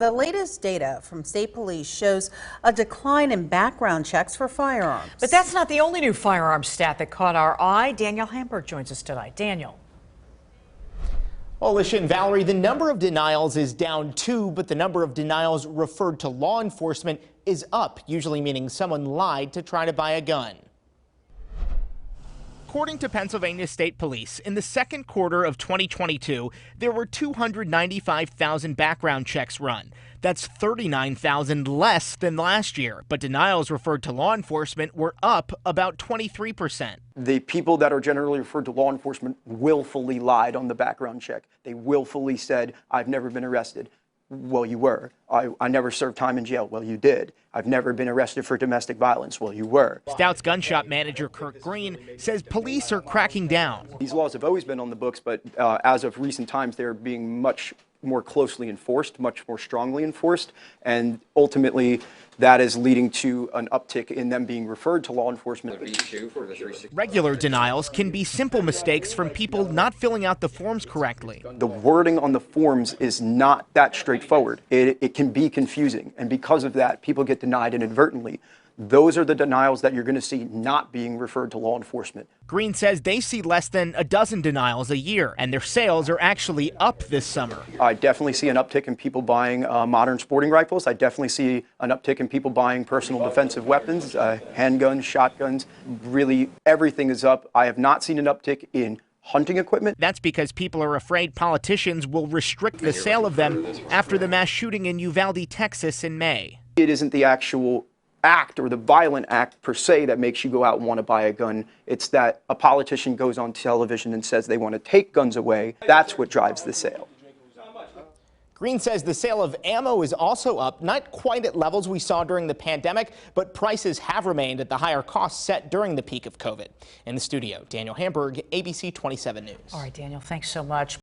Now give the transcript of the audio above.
The latest data from state police shows a decline in background checks for firearms. But that's not the only new firearms stat that caught our eye. Daniel Hamburg joins us tonight. Daniel. Well, Alicia and Valerie, the number of denials is down too, but the number of denials referred to law enforcement is up, usually meaning someone lied to try to buy a gun. According to Pennsylvania State Police, in the second quarter of 2022, there were 295,000 background checks run. That's 39,000 less than last year, but denials referred to law enforcement were up about 23%. The people that are generally referred to law enforcement willfully lied on the background check. They willfully said, "I've never been arrested." Well, you were. I never served time in jail. Well, you did. I've never been arrested for domestic violence. Well, you were. Stout's gun shop manager Kirk Green says police are cracking down. These laws have always been on the books, but as of recent times, they're being much more closely enforced, much more strongly enforced, and ultimately that is leading to an uptick in them being referred to law enforcement. Regular denials can be simple mistakes from people not filling out the forms correctly. The wording on the forms is not that straightforward. It can be confusing, and because of that, people get denied inadvertently. Those are the denials that you're going to see not being referred to law enforcement. Green says they see less than a dozen denials a year, and their sales are actually up this summer. I definitely see an uptick in people buying modern sporting rifles. I definitely see an uptick in people buying personal defensive weapons, handguns, shotguns. Really, everything is up. I have not seen an uptick in hunting equipment. That's because people are afraid politicians will restrict the sale of them after the mass shooting in Uvalde, Texas in May. It isn't the actual act or the violent act per se that makes you go out and want to buy a gun. It's that a politician goes on television and says they want to take guns away. That's what drives the sale. Green says the sale of ammo is also up, not quite at levels we saw during the pandemic, but prices have remained at the higher costs set during the peak of COVID. In the studio, Daniel Hamburg, ABC 27 News. All right, Daniel, thanks so much.